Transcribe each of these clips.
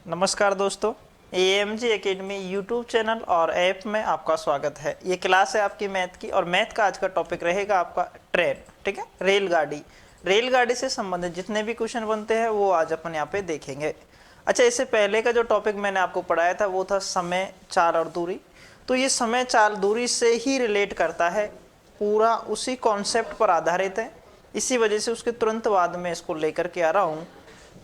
नमस्कार दोस्तों, AMG academy YouTube channel और ऐप में आपका स्वागत है। ये क्लास है आपकी मैथ की और मैथ का आज का टॉपिक रहेगा आपका ट्रेन। ठीक है, रेलगाड़ी। रेलगाड़ी से संबंधित जितने भी क्वेश्चन बनते हैं वो आज अपन यहाँ पे देखेंगे। अच्छा, इससे पहले का जो टॉपिक मैंने आपको पढ़ाया था वो था समय, चाल और दूरी। तो ये समय, चाल, दूरी से ही रिलेट करता है, पूरा उसी कॉन्सेप्ट पर आधारित है। इसी वजह से उसके तुरंत बाद में इसको लेकर के आ रहा हूँ।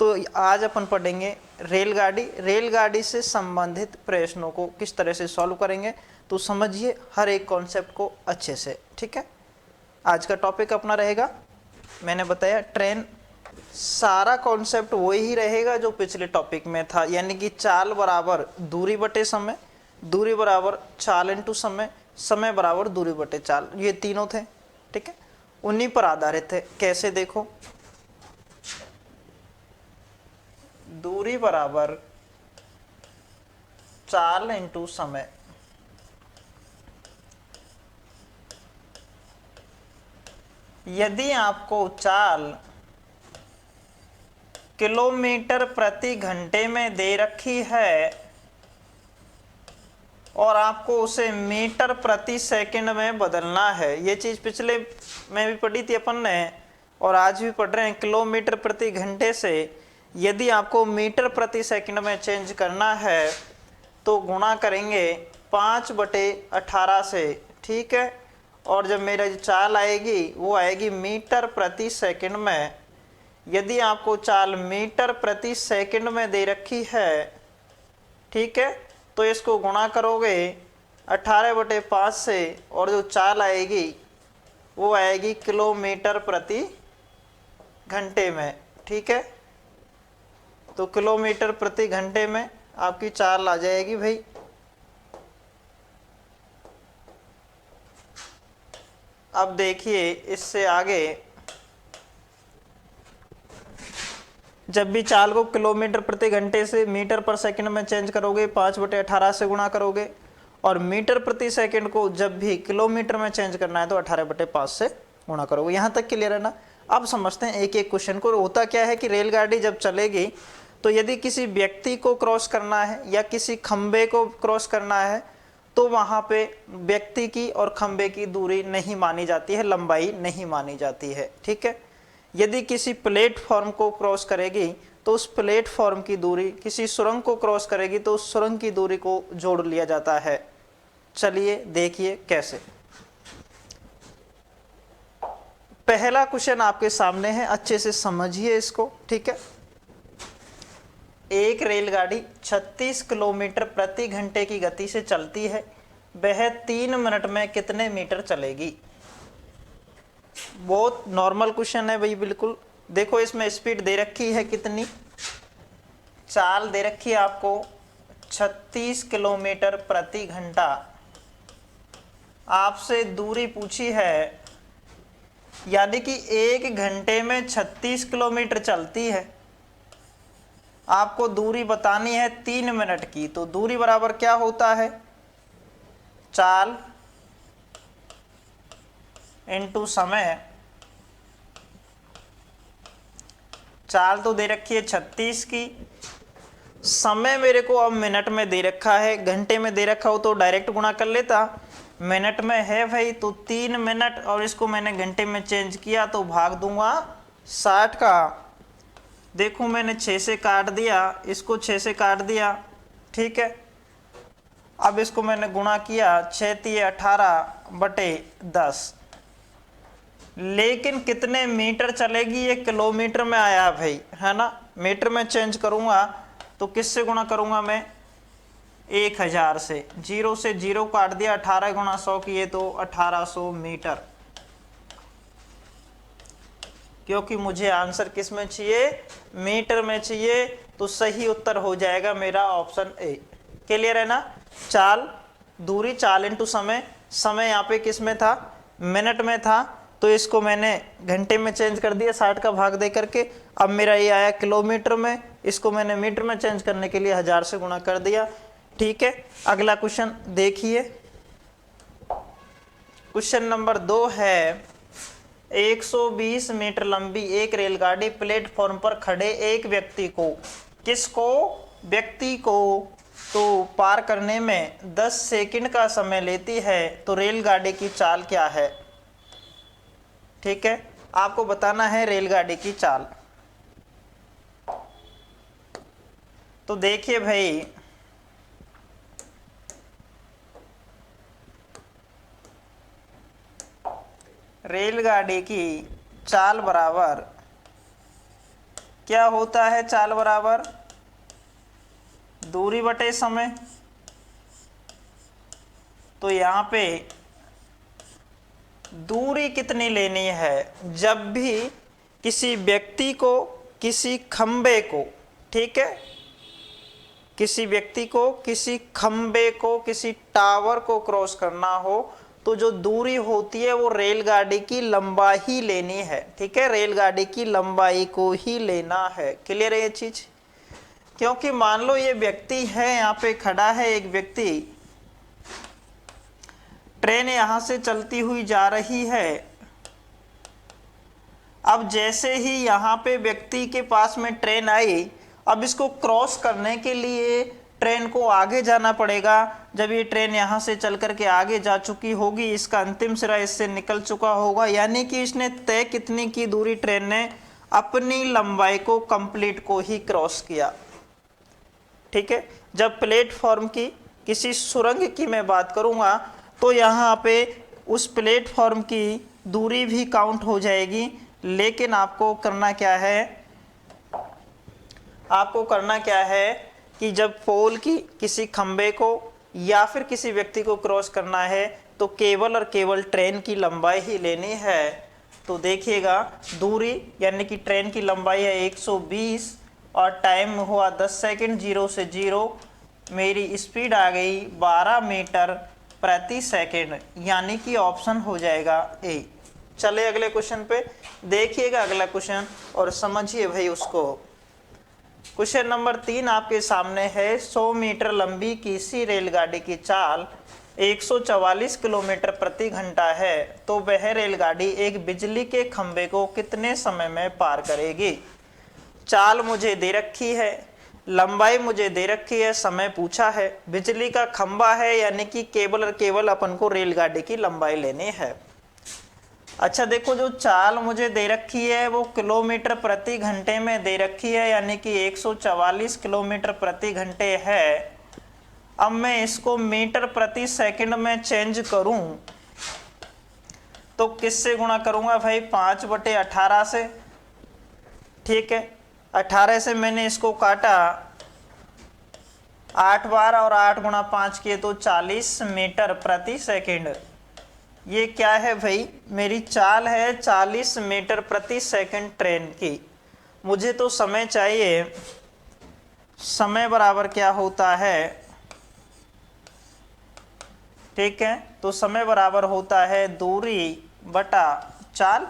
तो आज अपन पढ़ेंगे रेलगाड़ी। रेलगाड़ी से संबंधित प्रश्नों को किस तरह से सॉल्व करेंगे, तो समझिए हर एक कॉन्सेप्ट को अच्छे से। ठीक है, आज का टॉपिक अपना रहेगा, मैंने बताया ट्रेन। सारा कॉन्सेप्ट वही रहेगा जो पिछले टॉपिक में था, यानी कि चाल बराबर दूरी बटे समय, दूरी बराबर चाल इंटू समय, समय बराबर दूरी बटे चाल। ये तीनों थे। ठीक है, उन्हीं पर आधारित है। कैसे, देखो, दूरी बराबर चाल इंटू समय। यदि आपको चाल किलोमीटर प्रति घंटे में दे रखी है और आपको उसे मीटर प्रति सेकंड में बदलना है, ये चीज पिछले में भी पढ़ी थी अपन ने और आज भी पढ़ रहे हैं। किलोमीटर प्रति घंटे से यदि आपको मीटर प्रति सेकंड में चेंज करना है तो गुणा करेंगे 5/18 से। ठीक है, और जब मेरा चाल आएगी वो आएगी मीटर प्रति सेकंड में। यदि आपको चाल मीटर प्रति सेकंड में दे रखी है, ठीक है, तो इसको गुणा करोगे 18/5 से और जो चाल आएगी वो आएगी किलोमीटर प्रति घंटे में। ठीक है, तो किलोमीटर प्रति घंटे में आपकी चाल आ जाएगी भाई। अब देखिए इससे आगे, जब भी चाल को किलोमीटर प्रति घंटे से मीटर पर सेकंड में चेंज करोगे 5/18 से गुणा करोगे, और मीटर प्रति सेकंड को जब भी किलोमीटर में चेंज करना है तो 18/5 से गुणा करोगे। यहाँ तक क्लियर है ना। अब समझते हैं एक एक क्वेश्चन को। होता क्या है कि रेलगाड़ी जब चलेगी तो यदि किसी व्यक्ति को क्रॉस करना है या किसी खंबे को क्रॉस करना है तो वहां पे व्यक्ति की और खंबे की दूरी नहीं मानी जाती है, लंबाई नहीं मानी जाती है। ठीक है, यदि किसी प्लेटफॉर्म को क्रॉस करेगी तो उस प्लेटफॉर्म की दूरी, किसी सुरंग को क्रॉस करेगी तो उस सुरंग की दूरी को जोड़ लिया जाता है। चलिए देखिए कैसे। पहला क्वेश्चन आपके सामने है, अच्छे से समझिए इसको। ठीक है, एक रेलगाड़ी 36 किलोमीटर प्रति घंटे की गति से चलती है, वह 3 मिनट में कितने मीटर चलेगी। बहुत नॉर्मल क्वेश्चन है भाई, बिल्कुल। देखो इसमें स्पीड दे रखी है कितनी, चाल दे रखी है आपको 36 किलोमीटर प्रति घंटा। आपसे दूरी पूछी है, यानी कि 1 घंटे में 36 किलोमीटर चलती है। आपको दूरी बतानी है 3 मिनट की, तो दूरी बराबर क्या होता है, चाल इंटू समय। चाल तो दे रखी है 36 की, समय मेरे को अब मिनट में दे रखा है, घंटे में दे रखा हो तो डायरेक्ट गुणा कर लेता, मिनट में है भाई तो 3 मिनट, और इसको मैंने घंटे में चेंज किया तो भाग दूंगा 60 का। देखो मैंने 6 से काट दिया, इसको 6 से काट दिया। ठीक है, अब इसको मैंने गुणा किया 6×18/10, लेकिन कितने मीटर चलेगी ये किलोमीटर में आया भाई, है ना। मीटर में चेंज करूंगा तो किससे गुणा करूंगा मैं, 1000 से। 0 से 0 काट दिया, 18 × 100 किए तो 1800 मीटर। क्योंकि मुझे आंसर किस में चाहिए, मीटर में चाहिए, तो सही उत्तर हो जाएगा मेरा ऑप्शन ए। क्लियर है ना। चाल, दूरी, चाल इंटू समय। समय यहाँ पे किस में था, मिनट में था, तो इसको मैंने घंटे में चेंज कर दिया 60 का भाग दे करके। अब मेरा ये आया किलोमीटर में, इसको मैंने मीटर में चेंज करने के लिए 1000 से गुणा कर दिया। ठीक है, अगला क्वेश्चन देखिए। क्वेश्चन नंबर 2 है, 120 मीटर लंबी एक रेलगाड़ी प्लेटफॉर्म पर खड़े एक व्यक्ति को, किसको, व्यक्ति को तो पार करने में 10 सेकंड का समय लेती है, तो रेलगाड़ी की चाल क्या है? ठीक है, आपको बताना है रेलगाड़ी की चाल। तो देखिए भाई, रेलगाड़ी की चाल बराबर क्या होता है? चाल बराबर दूरी बटे समय। तो यहाँ पे दूरी कितनी लेनी है? जब भी किसी व्यक्ति को, किसी खंबे को, ठीक है, किसी व्यक्ति को, किसी खंबे को, किसी टावर को क्रॉस करना हो, तो जो दूरी होती है वो रेलगाड़ी की लंबाई ही लेनी है। ठीक है, रेलगाड़ी की लंबाई को ही लेना है। क्लियर है ये चीज? क्योंकि मान लो ये व्यक्ति है, यहाँ पे खड़ा है एक व्यक्ति, ट्रेन यहां से चलती हुई जा रही है। अब जैसे ही यहाँ पे व्यक्ति के पास में ट्रेन आई, अब इसको क्रॉस करने के लिए ट्रेन को आगे जाना पड़ेगा। जब ये ट्रेन यहाँ से चल करके आगे जा चुकी होगी, इसका अंतिम सिरा इससे निकल चुका होगा, यानी कि इसने तय कितनी की दूरी? ट्रेन ने अपनी लंबाई को, कंप्लीट को ही क्रॉस किया। ठीक है, जब प्लेटफॉर्म की किसी सुरंग की मैं बात करूंगा, तो यहाँ पे उस प्लेटफॉर्म की दूरी भी काउंट हो जाएगी। लेकिन आपको करना क्या है? आपको करना क्या है कि जब पोल की किसी खंबे को या फिर किसी व्यक्ति को क्रॉस करना है, तो केवल और केवल ट्रेन की लंबाई ही लेनी है। तो देखिएगा, दूरी यानी कि ट्रेन की लंबाई है 120 और टाइम हुआ 10 सेकंड, 0 से 0। मेरी स्पीड आ गई 12 मीटर प्रति सेकंड, यानी कि ऑप्शन हो जाएगा ए। चले अगले क्वेश्चन पे, देखिएगा अगला क्वेश्चन और समझिए भाई उसको। क्वेश्चन नंबर 3 आपके सामने है। 100 मीटर लंबी किसी रेलगाड़ी की चाल 144 किलोमीटर प्रति घंटा है, तो वह रेलगाड़ी एक बिजली के खंभे को कितने समय में पार करेगी? चाल मुझे दे रखी है, लंबाई मुझे दे रखी है, समय पूछा है, बिजली का खंभा है, यानी कि केवल और केवल अपन को रेलगाड़ी की लंबाई लेनी है। अच्छा देखो, जो चाल मुझे दे रखी है वो किलोमीटर प्रति घंटे में दे रखी है, यानी कि 144 किलोमीटर प्रति घंटे है। अब मैं इसको मीटर प्रति सेकंड में चेंज करूं तो किससे गुणा करूंगा भाई? 5/18 से। ठीक है, 18 से मैंने इसको काटा 8 बार और 8 गुणा 5 किए तो 40 मीटर प्रति सेकंड। ये क्या है भाई? मेरी चाल है 40 मीटर प्रति सेकंड ट्रेन की। मुझे तो समय चाहिए, समय बराबर क्या होता है? ठीक है, तो समय बराबर होता है दूरी बटा चाल।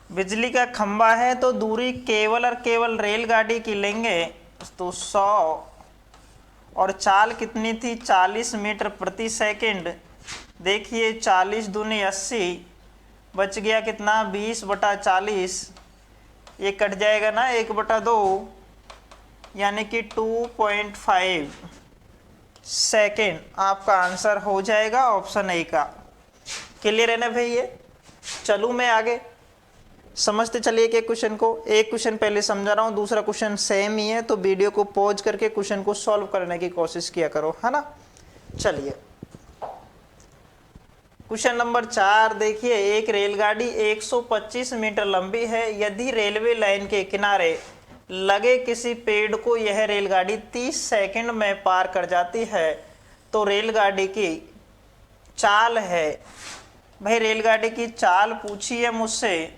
बिजली का खंभा है तो दूरी केवल और केवल रेलगाड़ी की लेंगे, तो 100 और चाल कितनी थी? 40 मीटर प्रति सेकंड। देखिए 40 दूनी 80, बच गया कितना? 20/40। ये कट जाएगा ना 1/2, यानी कि 2.5 सेकेंड आपका आंसर हो जाएगा ऑप्शन ए का। क्लियर है ना भाई? ये चलूँ मैं आगे, समझते चलिए कि क्वेश्चन को। एक क्वेश्चन पहले समझा रहा हूँ, दूसरा क्वेश्चन सेम ही है, तो वीडियो को पॉज करके क्वेश्चन को सॉल्व करने की कोशिश किया करो, है ना। चलिए क्वेश्चन नंबर 4 देखिए। एक रेलगाड़ी 125 मीटर लंबी है। यदि रेलवे लाइन के किनारे लगे किसी पेड़ को यह रेलगाड़ी 30 सेकंड में पार कर जाती है, तो रेलगाड़ी की चाल है। भाई रेलगाड़ी की चाल पूछी है मुझसे।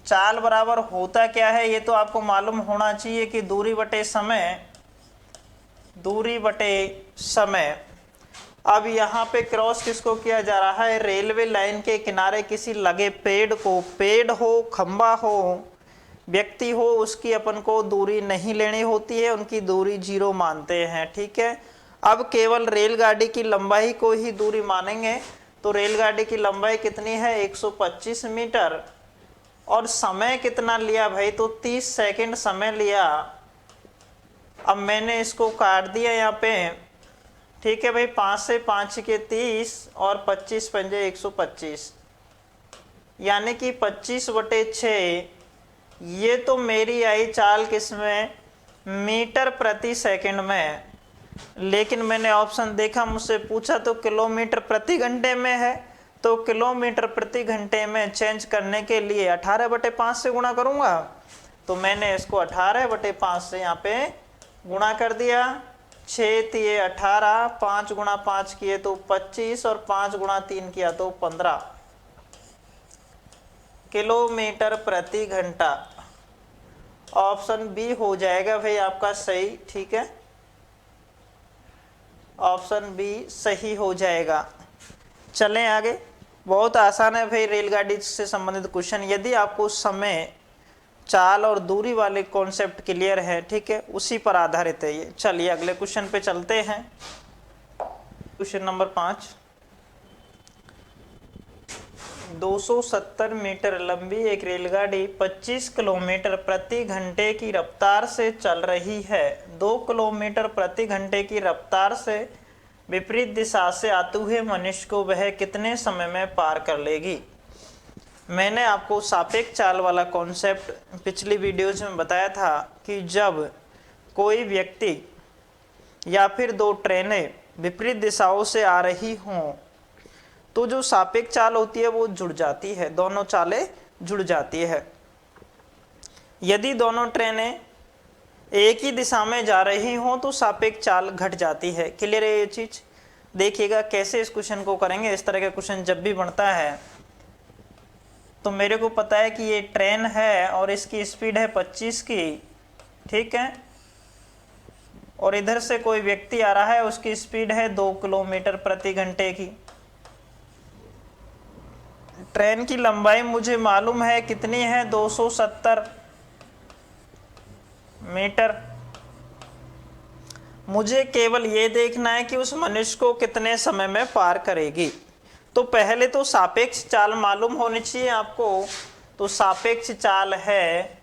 चाल बराबर होता क्या है ये तो आपको मालूम होना चाहिए कि दूरी बटे समय, दूरी बटे समय। अब यहाँ पे क्रॉस किसको किया जा रहा है? रेलवे लाइन के किनारे किसी लगे पेड़ को, पेड़ हो, खंबा हो, व्यक्ति हो, उसकी अपन को दूरी नहीं लेनी होती है, उनकी दूरी 0 मानते हैं। ठीक है, अब केवल रेलगाड़ी की लंबाई को ही दूरी मानेंगे। तो रेलगाड़ी की लंबाई कितनी है? 125 मीटर। और समय कितना लिया भाई? तो 30 सेकंड समय लिया। अब मैंने इसको काट दिया यहाँ पे, ठीक है भाई। 5 से 5 के 30 और 25 पंजे 125, यानी कि 25/6। ये तो मेरी आई चाल किसमें, मीटर प्रति सेकंड में। लेकिन मैंने ऑप्शन देखा, मुझसे पूछा तो किलोमीटर प्रति घंटे में है। तो किलोमीटर प्रति घंटे में चेंज करने के लिए 18/5 से गुणा करूंगा। तो मैंने इसको 18/5 से यहाँ पे गुणा कर दिया। 6 तिये 18, 5 गुणा 5 किए तो 25 और 5 गुणा 3 किया तो 15 किलोमीटर प्रति घंटा। ऑप्शन बी हो जाएगा भाई आपका सही, ठीक है। ऑप्शन बी सही हो जाएगा। चलें आगे। बहुत आसान है भाई रेलगाड़ी से संबंधित क्वेश्चन। यदि आपको समय, चाल और दूरी वाले कॉन्सेप्ट क्लियर है, ठीक है, उसी पर आधारित है ये। चलिए अगले क्वेश्चन पे चलते हैं। Question number 5। 270 मीटर लंबी एक रेलगाड़ी 25 किलोमीटर प्रति घंटे की रफ्तार से चल रही है। 2 किलोमीटर प्रति घंटे की रफ्तार से विपरीत दिशा से आते हुए मनुष्य को वह कितने समय में पार कर लेगी। मैंने आपको सापेक्ष चाल वाला कॉन्सेप्ट पिछली वीडियोज में बताया था कि जब कोई व्यक्ति या फिर दो ट्रेनें विपरीत दिशाओं से आ रही हों तो जो सापेक्ष चाल होती है वो जुड़ जाती है, दोनों चालें जुड़ जाती है। यदि दोनों ट्रेनें एक ही दिशा में जा रही हों तो सापेक्ष चाल घट जाती है। क्लियर है ये चीज? देखिएगा कैसे इस क्वेश्चन को करेंगे। इस तरह का क्वेश्चन जब भी बनता है तो मेरे को पता है कि ये ट्रेन है और इसकी स्पीड है 25 की, ठीक है, और इधर से कोई व्यक्ति आ रहा है, उसकी स्पीड है 2 किलोमीटर प्रति घंटे की। ट्रेन की लंबाई मुझे मालूम है कितनी है, 270 मीटर। मुझे केवल ये देखना है कि उस मनुष्य को कितने समय में पार करेगी। तो पहले तो सापेक्ष चाल मालूम होनी चाहिए आपको। तो सापेक्ष चाल है,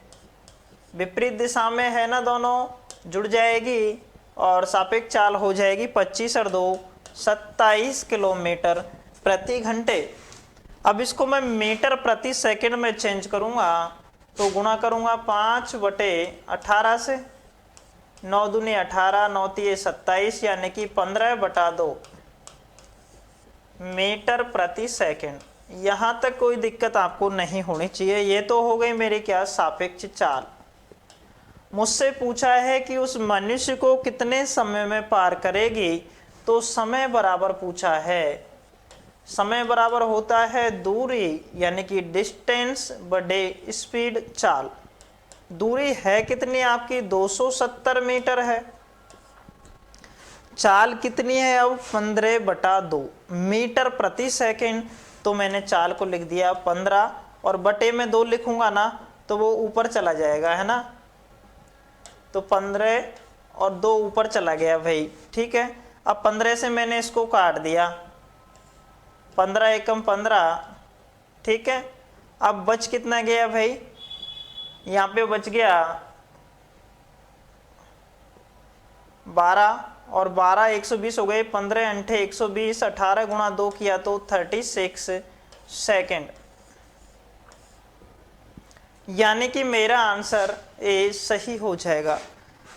विपरीत दिशा में है ना, दोनों जुड़ जाएगी और सापेक्ष चाल हो जाएगी 25 और 2 27 किलोमीटर प्रति घंटे। अब इसको मैं मीटर प्रति सेकंड में चेंज करूंगा तो गुणा करूंगा 5/18 से। 9 दूनी 18, 9 तिये 27, यानी कि 15/2 मीटर प्रति सेकंड। यहां तक कोई दिक्कत आपको नहीं होनी चाहिए। ये तो हो गई मेरी क्या, सापेक्ष चाल। मुझसे पूछा है कि उस मनुष्य को कितने समय में पार करेगी, तो समय बराबर पूछा है। समय बराबर होता है दूरी, यानी कि डिस्टेंस बटे स्पीड चाल। दूरी है कितनी आपकी, 270 मीटर है। चाल कितनी है अब, 15/2 मीटर प्रति सेकंड। तो मैंने चाल को लिख दिया 15 और बटे में 2 लिखूंगा ना तो वो ऊपर चला जाएगा, है ना। तो 15 और 2 ऊपर चला गया भाई, ठीक है। अब 15 से मैंने इसको काट दिया, 15 एकम 15, ठीक है। अब बच कितना गया भाई, यहाँ पे बच गया 12 और 12 120 हो गए, 15 अंठे 120, 18 गुणा 2 किया तो 36 सेकंड। यानी कि मेरा आंसर ए सही हो जाएगा।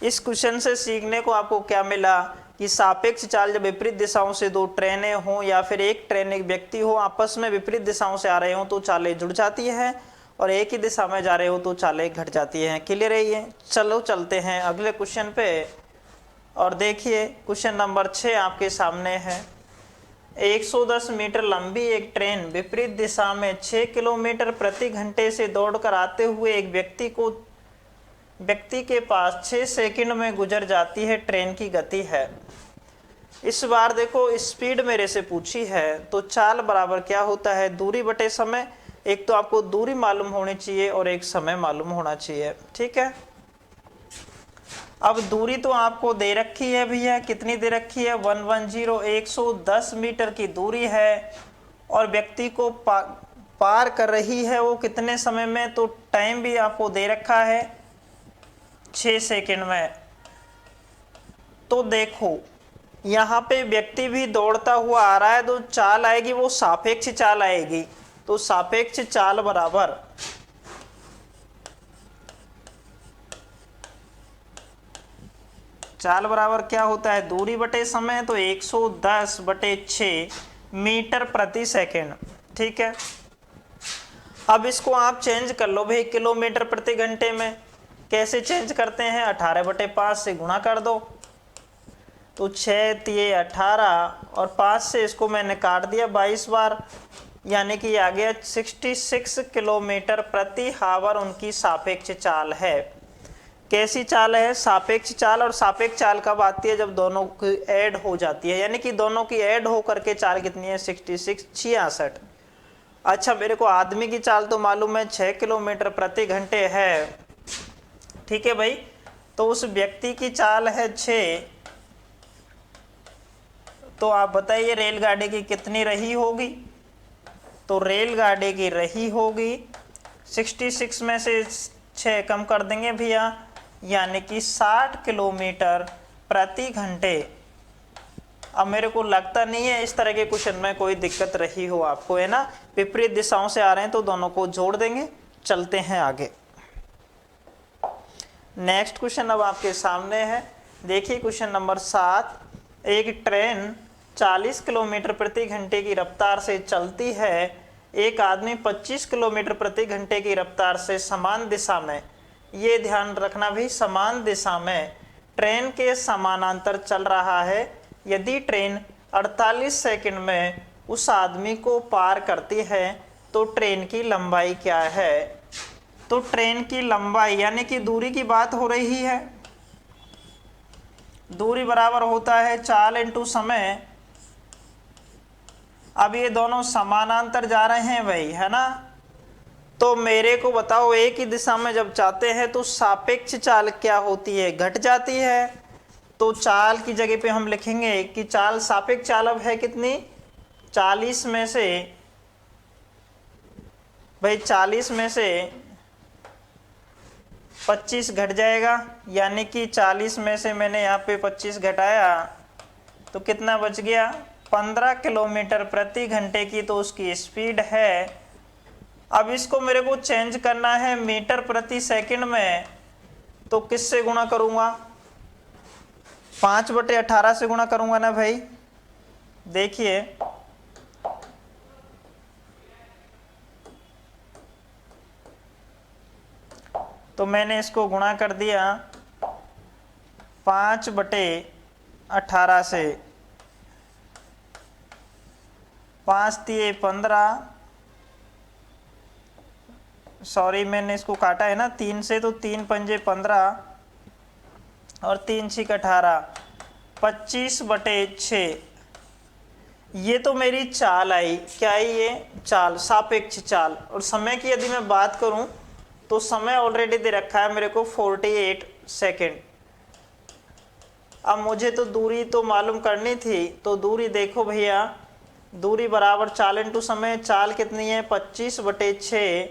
इस क्वेश्चन से सीखने को आपको क्या मिला कि सापेक्ष चाल जब विपरीत दिशाओं से दो ट्रेनें हों या फिर एक ट्रेन एक व्यक्ति हो, आपस में विपरीत दिशाओं से आ रहे हो तो चालें जुड़ जाती है और एक ही दिशा में जा रहे हो तो चालें घट जाती हैं। क्लियर है ये? चलो चलते हैं अगले क्वेश्चन पे और देखिए क्वेश्चन नंबर 6 आपके सामने है। 110 मीटर लंबी एक ट्रेन विपरीत दिशा में 6 किलोमीटर प्रति घंटे से दौड़कर आते हुए एक व्यक्ति के पास 6 सेकंड में गुजर जाती है। ट्रेन की गति है। इस बार देखो स्पीड मेरे से पूछी है तो चाल बराबर क्या होता है, दूरी बटे समय। एक तो आपको दूरी मालूम होनी चाहिए और एक समय मालूम होना चाहिए, ठीक है। अब दूरी तो आपको दे रखी है भैया, कितनी दे रखी है, 110 110 मीटर की दूरी है और व्यक्ति को पार कर रही है वो कितने समय में, तो टाइम भी आपको दे रखा है 6 सेकंड में। तो देखो यहाँ पे व्यक्ति भी दौड़ता हुआ आ रहा है, तो चाल आएगी वो सापेक्ष चाल आएगी। तो सापेक्ष चाल बराबर क्या होता है, दूरी बटे समय, तो 110/6 मीटर प्रति सेकंड। ठीक है, अब इसको आप चेंज कर लो भाई किलोमीटर प्रति घंटे में। कैसे चेंज करते हैं, 18/5 से गुणा कर दो, तो 6 तिये 18 और 5 से इसको मैंने काट दिया 22 बार, यानी कि आ गया 66 किलोमीटर प्रति हावर उनकी सापेक्ष चाल है। कैसी चाल है, सापेक्ष चाल। और सापेक्ष चाल कब आती है, जब दोनों की ऐड हो जाती है, यानी कि दोनों की ऐड हो करके चाल कितनी है, 66। अच्छा, मेरे को आदमी की चाल तो मालूम है 6 किलोमीटर प्रति घंटे है। ठीक है भाई, तो उस व्यक्ति की चाल है 6, तो आप बताइए रेलगाड़ी की कितनी रही होगी। तो रेलगाड़ी की रही होगी 66 में से 6 कम कर देंगे भैया, यानी कि 60 किलोमीटर प्रति घंटे। अब मेरे को लगता नहीं है इस तरह के क्वेश्चन में कोई दिक्कत रही हो आपको, है ना। विपरीत दिशाओं से आ रहे हैं तो दोनों को जोड़ देंगे। चलते हैं आगे। नेक्स्ट क्वेश्चन अब आपके सामने है, देखिए क्वेश्चन नंबर 7। एक ट्रेन 40 किलोमीटर प्रति घंटे की रफ्तार से चलती है, एक आदमी 25 किलोमीटर प्रति घंटे की रफ्तार से समान दिशा में, ये ध्यान रखना भी, समान दिशा में ट्रेन के समानांतर चल रहा है। यदि ट्रेन 48 सेकंड में उस आदमी को पार करती है तो ट्रेन की लंबाई क्या है। तो ट्रेन की लंबाई यानी कि दूरी की बात हो रही है। दूरी बराबर होता है चाल इंटू समय। अब ये दोनों समानांतर जा रहे हैं भाई, है ना। तो मेरे को बताओ एक ही दिशा में जब जाते हैं तो सापेक्ष चाल क्या होती है, घट जाती है। तो चाल की जगह पे हम लिखेंगे कि चाल सापेक्ष चाल अब है कितनी, 40 में से भाई 40 में से 25 घट जाएगा, यानी कि 40 में से मैंने यहाँ पे 25 घटाया तो कितना बच गया, 15 किलोमीटर प्रति घंटे की तो उसकी स्पीड है। अब इसको मेरे को चेंज करना है मीटर प्रति सेकंड में, तो किससे गुणा करूंगा, 5/18 से गुणा करूंगा ना भाई। देखिए तो मैंने इसको गुणा कर दिया 5/18 से, 5 तिये 15, सॉरी मैंने इसको काटा है ना 3 से, तो 3 पंजे 15 और 3 छिक 18, 25/6। ये तो मेरी चाल आई, क्या है ये, चाल, सापेक्ष चाल। और समय की यदि मैं बात करूं तो समय ऑलरेडी दे रखा है मेरे को 48 सेकेंड। अब मुझे तो दूरी तो मालूम करनी थी, तो दूरी देखो भैया, दूरी बराबर चाल इंटू समय। चाल कितनी है, 25/6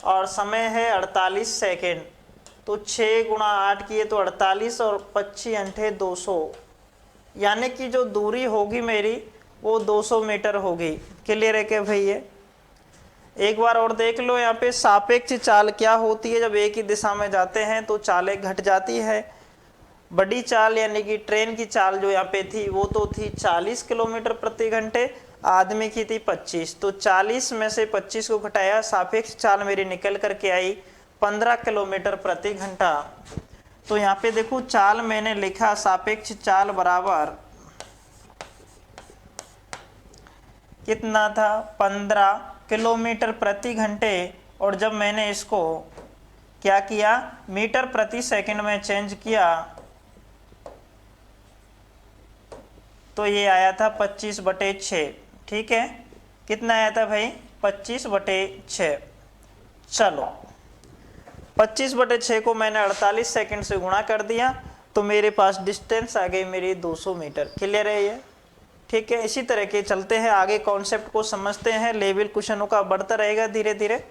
और समय है 48 सेकेंड। तो 6 × 8 किए तो 48 और 25 अंठे 200, यानी कि जो दूरी होगी मेरी वो 200 मीटर होगी। क्लियर है क्या भाई। ये एक बार और देख लो, यहाँ पे सापेक्ष चाल क्या होती है, जब एक ही दिशा में जाते हैं तो चालें घट जाती है। बड़ी चाल यानी कि ट्रेन की चाल जो यहाँ पे थी वो तो थी 40 किलोमीटर प्रति घंटे, आदमी की थी 25, तो 40 में से 25 को घटाया, सापेक्ष चाल मेरी निकल करके आई 15 किलोमीटर प्रति घंटा। तो यहाँ पे देखो चाल मैंने लिखा सापेक्ष चाल बराबर कितना था, 15 किलोमीटर प्रति घंटे। और जब मैंने इसको क्या किया, मीटर प्रति सेकंड में चेंज किया तो ये आया था 25/6। ठीक है, कितना आया था भाई, 25/6। चलो 25/6 को मैंने 48 सेकंड से गुणा कर दिया तो मेरे पास डिस्टेंस आ गई मेरी 200 मीटर। क्लियर है ये। ठीक है, इसी तरह के चलते हैं आगे, कॉन्सेप्ट को समझते हैं। लेवल क्वेश्चनों का बढ़ता रहेगा, धीरे धीरे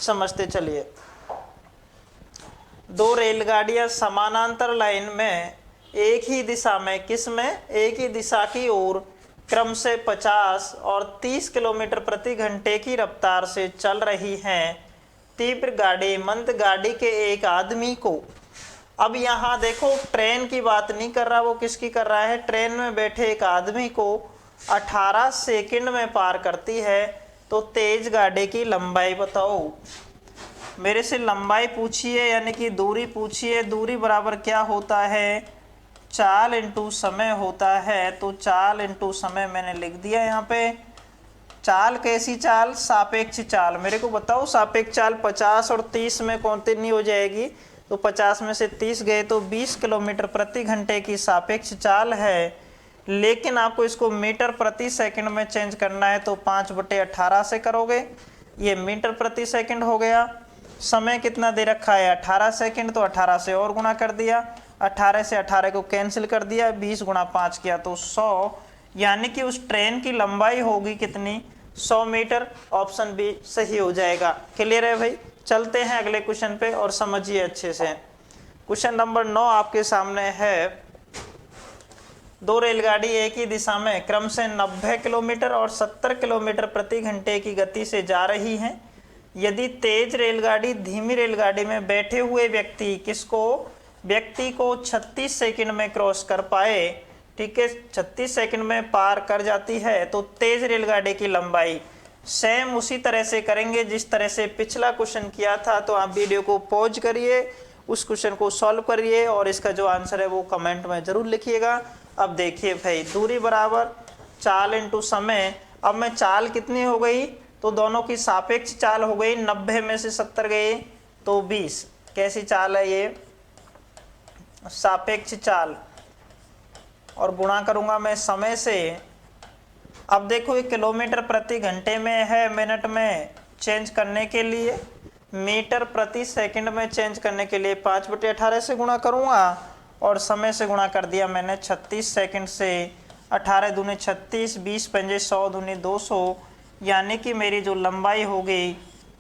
समझते चलिए। दो रेलगाड़ियां समानांतर लाइन में एक ही दिशा में, किस में, एक ही दिशा की ओर क्रम से 50 और 30 किलोमीटर प्रति घंटे की रफ्तार से चल रही हैं तीव्र गाड़ी मंद गाड़ी के एक आदमी को। अब यहाँ देखो ट्रेन की बात नहीं कर रहा, वो किसकी कर रहा है, ट्रेन में बैठे एक आदमी को 18 सेकंड में पार करती है, तो तेज गाड़ी की लंबाई बताओ। मेरे से लंबाई पूछिए यानी कि दूरी पूछिए, दूरी बराबर क्या होता है, चाल इंटू समय होता है। तो चाल इंटू समय मैंने लिख दिया यहाँ पे। चाल कैसी चाल, सापेक्ष चाल। मेरे को बताओ सापेक्ष चाल 50 और 30 में कौन कितनी हो जाएगी, तो 50 में से 30 गए तो 20 किलोमीटर प्रति घंटे की सापेक्ष चाल है। लेकिन आपको इसको मीटर प्रति सेकंड में चेंज करना है, तो 5/18 से करोगे, ये मीटर प्रति सेकंड हो गया। समय कितना दे रखा है 18 सेकंड, तो 18 से और गुणा कर दिया, 18 से 18 को कैंसिल कर दिया, 20 गुणा 5 किया तो 100, यानी कि उस ट्रेन की लंबाई होगी कितनी, 100 मीटर। ऑप्शन बी सही हो जाएगा। क्लियर है भाई। चलते हैं अगले क्वेश्चन पे और समझिए अच्छे से। क्वेश्चन नंबर 9 आपके सामने है। दो रेलगाड़ी एक ही दिशा में क्रम से 90 किलोमीटर और 70 किलोमीटर प्रति घंटे की गति से जा रही हैं। यदि तेज रेलगाड़ी धीमी रेलगाड़ी में बैठे हुए व्यक्ति को 36 सेकंड में क्रॉस कर पाए, ठीक है, 36 सेकंड में पार कर जाती है, तो तेज रेलगाड़ी की लंबाई। सेम उसी तरह से करेंगे जिस तरह से पिछला क्वेश्चन किया था। तो आप वीडियो को पॉज करिए, उस क्वेश्चन को सॉल्व करिए और इसका जो आंसर है वो कमेंट में जरूर लिखिएगा। अब देखिए भाई, दूरी बराबर चाल इंटू समय। अब मैं चाल कितनी हो गई, तो दोनों की सापेक्ष चाल हो गई, 90 में से 70 गए तो 20। कैसी चाल है ये, सापेक्ष चाल। और गुणा करूंगा मैं समय से। अब देखो ये किलोमीटर प्रति घंटे में है, मिनट में चेंज करने के लिए, मीटर प्रति सेकंड में चेंज करने के लिए 5/18 से गुणा करूंगा और समय से गुणा कर दिया मैंने 36 सेकंड से। 18 दूनी 36, 20 पंजे 100 दूनी 200, यानी कि मेरी जो लंबाई होगी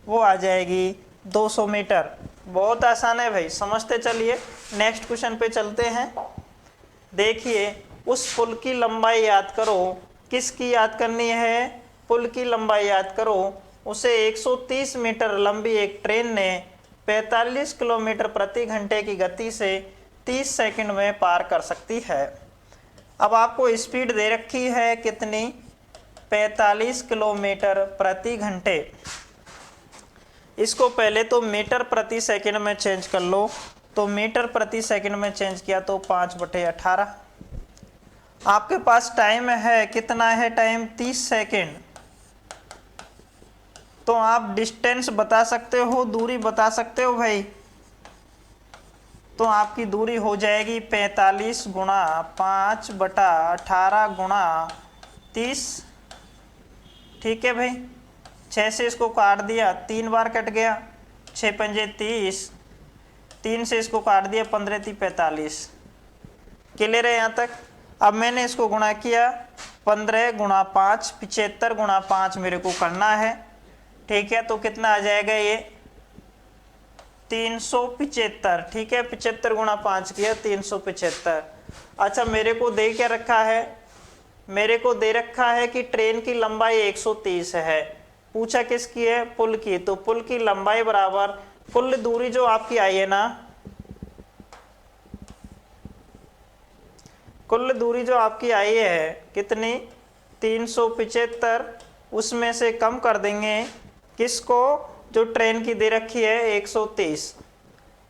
वो आ जाएगी 200 मीटर। बहुत आसान है भाई, समझते चलिए। नेक्स्ट क्वेश्चन पे चलते हैं। देखिए, उस पुल की लंबाई याद करो। किसकी याद करनी है, पुल की लंबाई याद करो। उसे 130 मीटर लंबी एक ट्रेन ने 45 किलोमीटर प्रति घंटे की गति से 30 सेकंड में पार कर सकती है। अब आपको स्पीड दे रखी है कितनी, 45 किलोमीटर प्रति घंटे। इसको पहले तो मीटर प्रति सेकंड में चेंज कर लो, तो मीटर प्रति सेकंड में चेंज किया तो 5/18। आपके पास टाइम है, कितना है टाइम, 30 सेकंड। तो आप डिस्टेंस बता सकते हो, दूरी बता सकते हो भाई। तो आपकी दूरी हो जाएगी 45 गुणा 5/18 गुणा 30। ठीक है भाई, 6 से इसको काट दिया, 3 बार कट गया, 6 पंजे 30, 3 से इसको काट दिया, 15 3 45। क्लियर है यहाँ तक। अब मैंने इसको गुणा किया, 15 गुणा 5 75 गुणा 5 मेरे को करना है, ठीक है। तो कितना आ जाएगा ये 375, ठीक है। 75 गुणा 5 किया 375। अच्छा, मेरे को दे क्या रखा है, मेरे को दे रखा है कि ट्रेन की लंबाई 130 है। पूछा किसकी है, पुल की। तो पुल की लंबाई बराबर कुल दूरी जो आपकी आई है ना, कुल दूरी जो आपकी आई है कितनी, 375, उसमें से कम कर देंगे किसको, जो ट्रेन की दे रखी है 130।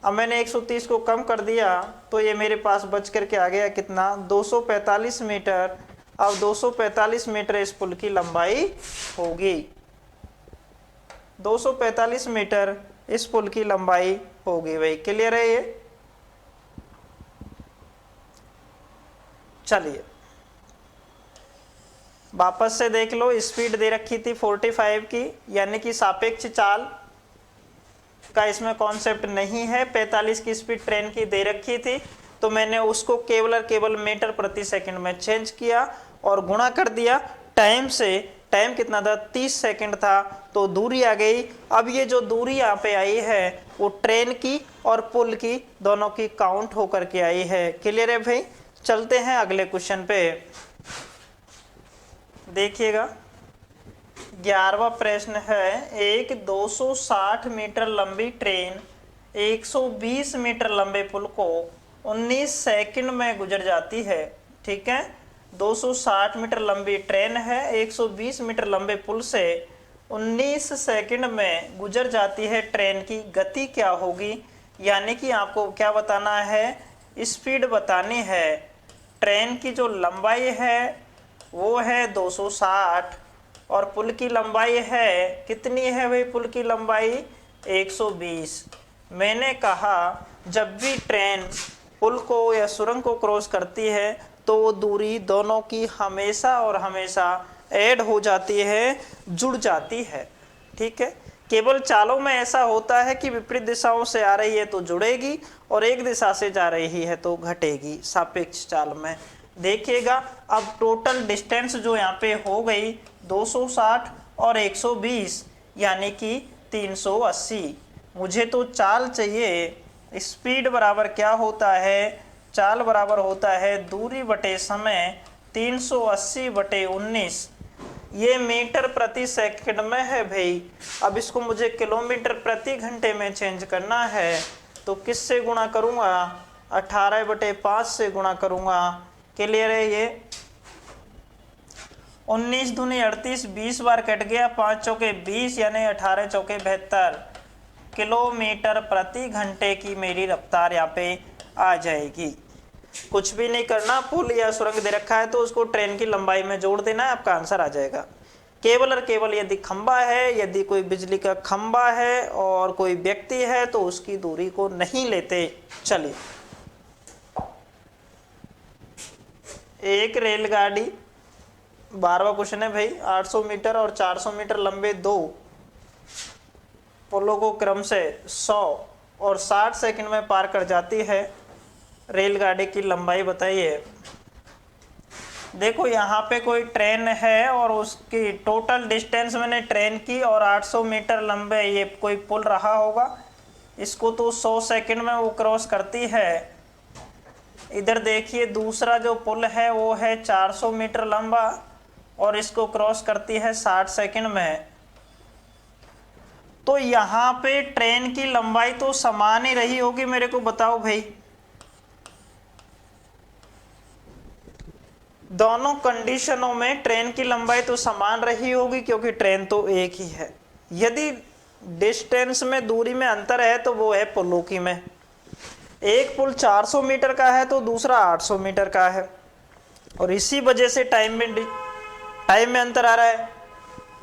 अब मैंने 130 को कम कर दिया तो ये मेरे पास बच करके आ गया कितना, 245 मीटर। अब 245 मीटर इस पुल की लंबाई होगी, 245 मीटर इस पुल की लंबाई होगी भाई। क्लियर है ये। चलिए वापस से देख लो, स्पीड दे रखी थी 45 की, यानी कि सापेक्ष चाल का इसमें कॉन्सेप्ट नहीं है। 45 की स्पीड ट्रेन की दे रखी थी, तो मैंने उसको केवल और केवल मीटर प्रति सेकंड में चेंज किया और गुणा कर दिया टाइम से। टाइम कितना था, 30 सेकंड था, तो दूरी आ गई। अब ये जो दूरी यहाँ पे आई है वो ट्रेन की और पुल की दोनों की काउंट होकर के आई है। क्लियर है भाई? चलते हैं अगले क्वेश्चन पे। देखिएगा 11वां प्रश्न है, एक 260 मीटर लंबी ट्रेन 120 मीटर लंबे पुल को 19 सेकंड में गुजर जाती है। ठीक है, 260 मीटर लंबी ट्रेन है, 120 मीटर लंबे पुल से 19 सेकंड में गुजर जाती है। ट्रेन की गति क्या होगी? यानी कि आपको क्या बताना है? स्पीड बतानी है। ट्रेन की जो लंबाई है वो है 260 और पुल की लंबाई है कितनी है भाई? पुल की लंबाई 120। मैंने कहा जब भी ट्रेन पुल को या सुरंग को क्रॉस करती है तो वो दूरी दोनों की हमेशा और हमेशा ऐड हो जाती है, जुड़ जाती है। ठीक है, केवल चालों में ऐसा होता है कि विपरीत दिशाओं से आ रही है तो जुड़ेगी और एक दिशा से जा रही है तो घटेगी सापेक्ष चाल में। देखिएगा अब टोटल डिस्टेंस जो यहाँ पे हो गई 260 और 120 यानी कि 380। मुझे तो चाल चाहिए। स्पीड बराबर क्या होता है? चाल बराबर होता है दूरी बटे समय 380 बटे 19। ये मीटर प्रति सेकंड में है भाई। अब इसको मुझे किलोमीटर प्रति घंटे में चेंज करना है तो किससे गुणा करूँगा? 18 बटे 5 से गुणा करूँगा। क्लियर है? ये 19 दूनी 38, 20 बार कट गया, 5 चौके 20 यानी 18 चौके 72 किलोमीटर प्रति घंटे की मेरी रफ्तार यहाँ पे आ जाएगी। कुछ भी नहीं करना, पुल या सुरंग दे रखा है तो उसको ट्रेन की लंबाई में जोड़ देना है, आपका आंसर आ जाएगा। केवल और केवल यदि खंबा है, यदि कोई बिजली का खंबा है और कोई व्यक्ति है तो उसकी दूरी को नहीं लेते। चलिए, एक रेलगाड़ी 12वां क्वेश्चन है भाई, 800 मीटर और 400 मीटर लंबे दो पुलों को क्रम से 100 और 60 सेकंड में पार कर जाती है। रेलगाड़ी की लंबाई बताइए। देखो यहाँ पे कोई ट्रेन है और उसकी टोटल डिस्टेंस मैंने ट्रेन की और 800 मीटर लंबे ये कोई पुल रहा होगा। इसको तो 100 सेकंड में वो क्रॉस करती है। इधर देखिए दूसरा जो पुल है वो है 400 मीटर लंबा और इसको क्रॉस करती है 60 सेकंड में। तो यहाँ पे ट्रेन की लंबाई तो समान ही रही होगी, मेरे को बताओ भाई। दोनों कंडीशनों में ट्रेन की लंबाई तो समान रही होगी क्योंकि ट्रेन तो एक ही है। यदि डिस्टेंस में, दूरी में अंतर है तो वो है पुलों की में। एक पुल 400 मीटर का है तो दूसरा 800 मीटर का है और इसी वजह से टाइम में अंतर आ रहा है।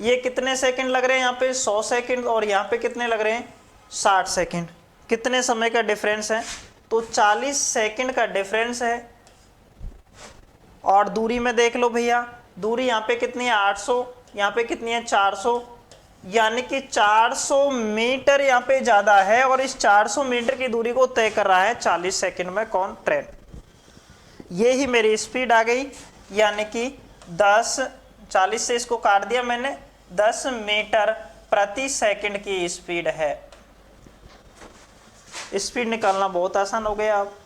ये कितने सेकंड लग रहे हैं यहाँ पे? 100 सेकंड और यहाँ पे कितने लग रहे हैं? 60 सेकंड। कितने समय का डिफरेंस है? तो 40 सेकंड का डिफरेंस है। और दूरी में देख लो भैया, दूरी यहाँ पे कितनी है? 800, यहाँ पे कितनी है? 400, यानी कि 400 मीटर यहाँ पे ज़्यादा है और इस 400 मीटर की दूरी को तय कर रहा है 40 सेकंड में। कौन? ट्रेन। ये ही मेरी स्पीड आ गई, यानी कि 40 से इसको काट दिया मैंने, 10 मीटर प्रति सेकंड की स्पीड है। स्पीड निकालना बहुत आसान हो गया। अब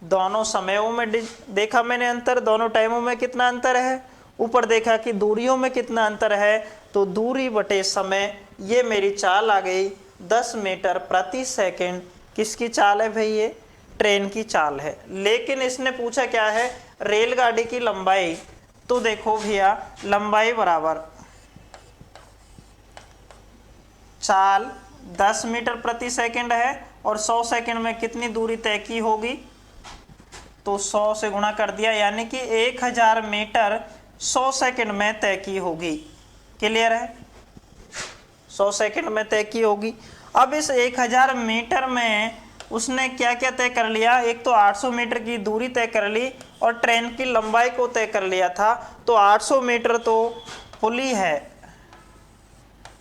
दोनों समयों में देखा मैंने अंतर, दोनों टाइमों में कितना अंतर है। ऊपर देखा कि दूरियों में कितना अंतर है, तो दूरी बटे समय, ये मेरी चाल आ गई 10 मीटर प्रति सेकंड। किसकी चाल है भाई? ये ट्रेन की चाल है। लेकिन इसने पूछा क्या है? रेलगाड़ी की लंबाई। तो देखो भैया, लंबाई बराबर चाल 10 मीटर प्रति सेकंड है और 100 सेकंड में कितनी दूरी तय की होगी? तो 100 से गुणा कर दिया, यानी कि 1000 मीटर 100 सेकंड में तय की होगी। क्लियर है? 100 सेकंड में तय की होगी। अब इस 1000 मीटर में उसने क्या क्या तय कर लिया? एक तो 800 मीटर की दूरी तय कर ली और ट्रेन की लंबाई को तय कर लिया था। तो 800 मीटर तो पुली है,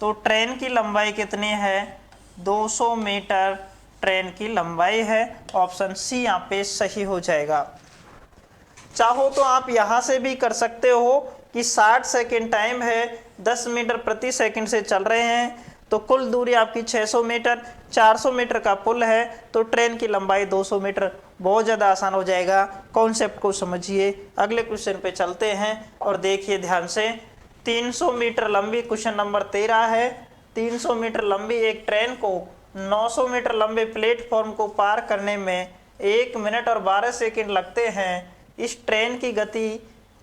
तो ट्रेन की लंबाई कितनी है? 200 मीटर ट्रेन की लंबाई है। ऑप्शन सी यहाँ पे सही हो जाएगा। चाहो तो आप यहाँ से भी कर सकते हो कि 60 सेकंड टाइम है, 10 मीटर प्रति सेकंड से चल रहे हैं, तो कुल दूरी आपकी 600 मीटर, 400 मीटर का पुल है तो ट्रेन की लंबाई 200 मीटर। बहुत ज़्यादा आसान हो जाएगा, कॉन्सेप्ट को समझिए। अगले क्वेश्चन पे चलते हैं और देखिए ध्यान से। 300 मीटर लंबी, क्वेश्चन नंबर 13 है। 300 मीटर लंबी एक ट्रेन को 900 मीटर लंबे प्लेटफॉर्म को पार करने में 1 मिनट और 12 सेकंड लगते हैं। इस ट्रेन की गति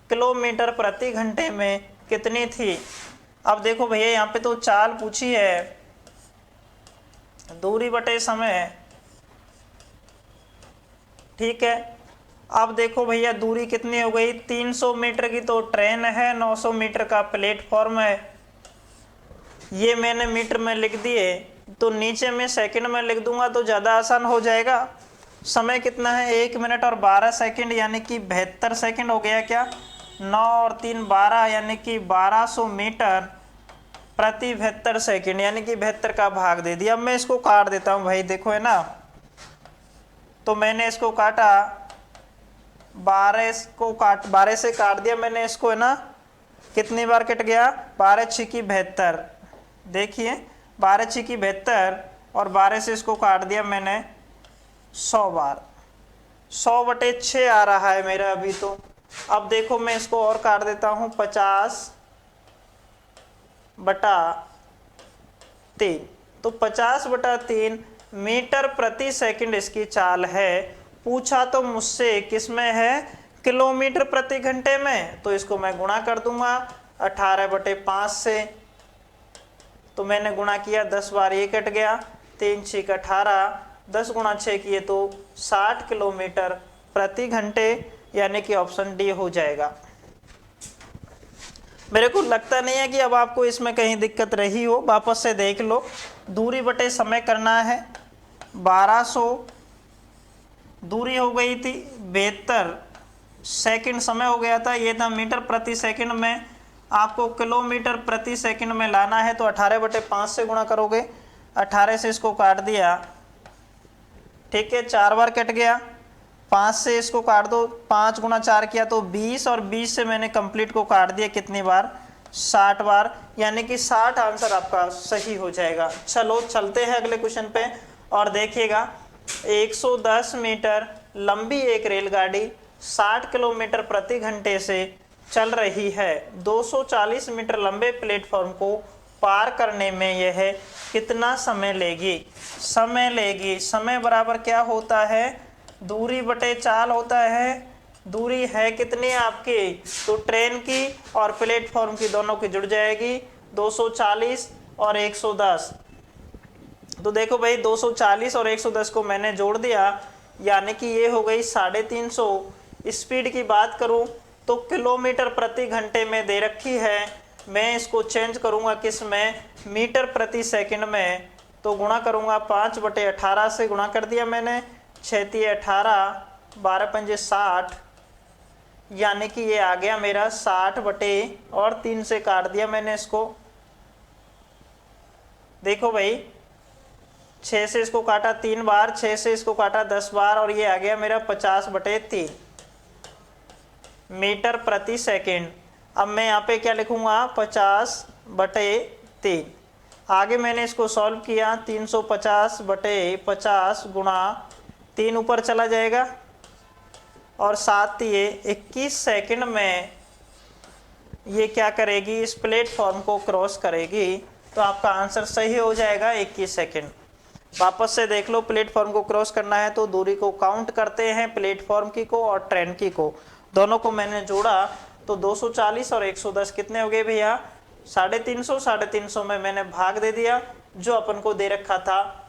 किलोमीटर प्रति घंटे में कितनी थी? अब देखो भैया यहाँ पे तो चाल पूछी है, दूरी बटे समय, ठीक है। अब देखो भैया दूरी कितनी हो गई, 300 मीटर की तो ट्रेन है, 900 मीटर का प्लेटफॉर्म है। ये मैंने मीटर में लिख दिए, तो नीचे में सेकंड में लिख दूंगा तो ज़्यादा आसान हो जाएगा। समय कितना है, 1 मिनट और 12 सेकंड, यानी कि 72 सेकंड हो गया क्या। 9 और 3 12, यानी कि 1200 मीटर प्रति 72 सेकंड, यानी कि 72 का भाग दे दिया। अब मैं इसको काट देता हूँ भाई, देखो है ना, तो मैंने इसको काटा, 12 से काट दिया मैंने इसको, है ना। कितनी बार कट गया, 12 6 72, देखिए 12 6 72 और 12 से इसको काट दिया मैंने 100 बार। 100 बटे 6 आ रहा है मेरा अभी तो। अब देखो मैं इसको और काट देता हूँ, 50 बटा 3, तो 50 बटा 3 मीटर प्रति सेकंड इसकी चाल है। पूछा तो मुझसे किस में है, किलोमीटर प्रति घंटे में, तो इसको मैं गुणा कर दूंगा 18 बटे 5 से। तो मैंने गुणा किया, 10 बार ये कट गया, 3 6 18, 10 गुणा 6 किए तो 60 किलोमीटर प्रति घंटे, यानी कि ऑप्शन डी हो जाएगा। मेरे को लगता नहीं है कि अब आपको इसमें कहीं दिक्कत रही हो, वापस से देख लो। दूरी बटे समय करना है, 1200 दूरी हो गई थी, 72 सेकंड समय हो गया था, ये था मीटर प्रति सेकंड में। आपको किलोमीटर प्रति सेकंड में लाना है तो 18 बटे 5 से गुणा करोगे, 18 से इसको काट दिया, ठीक है, 4 बार कट गया, 5 से इसको काट दो, 5 गुणा 4 किया तो 20, और 20 से मैंने कंप्लीट को काट दिया, कितनी बार, 60 बार, यानी कि 60 आंसर आपका सही हो जाएगा। चलो चलते हैं अगले क्वेश्चन पे और देखिएगा। 110 मीटर लंबी एक रेलगाड़ी 60 किलोमीटर प्रति घंटे से चल रही है। 240 मीटर लंबे प्लेटफॉर्म को पार करने में यह कितना समय लेगी? समय बराबर क्या होता है, दूरी बटे चाल होता है। दूरी है कितनी आपकी, तो ट्रेन की और प्लेटफॉर्म की दोनों की जुड़ जाएगी, 240 और 110। तो देखो भाई 240 और 110 को मैंने जोड़ दिया, यानी कि ये हो गई 350। स्पीड की बात करूं तो किलोमीटर प्रति घंटे में दे रखी है, मैं इसको चेंज करूंगा किस में, मीटर प्रति सेकंड में। तो गुणा करूंगा, 5 बटे 18 से गुणा कर दिया मैंने, 6 × 18, 12 × 5 60, यानी कि ये आ गया मेरा 60 बटे, और 3 से काट दिया मैंने इसको। देखो भाई 6 से इसको काटा 3 बार, 6 से इसको काटा 10 बार, और ये आ गया मेरा 50 बटे 3 मीटर प्रति सेकंड। अब मैं यहाँ पे क्या लिखूंगा, 50 बटे 3। आगे मैंने इसको सॉल्व किया, 350 बटे 50 गुणा 3 ऊपर चला जाएगा, और साथ ये 21 सेकंड में ये क्या करेगी, इस प्लेटफॉर्म को क्रॉस करेगी। तो आपका आंसर सही हो जाएगा 21 सेकंड। वापस से देख लो, प्लेटफॉर्म को क्रॉस करना है तो दूरी को काउंट करते हैं, प्लेटफॉर्म की को और ट्रेन की को, दोनों को मैंने जोड़ा तो 240 और 110 कितने हो गए भैया, 350। 350 में मैंने भाग दे दिया, जो अपन को दे रखा था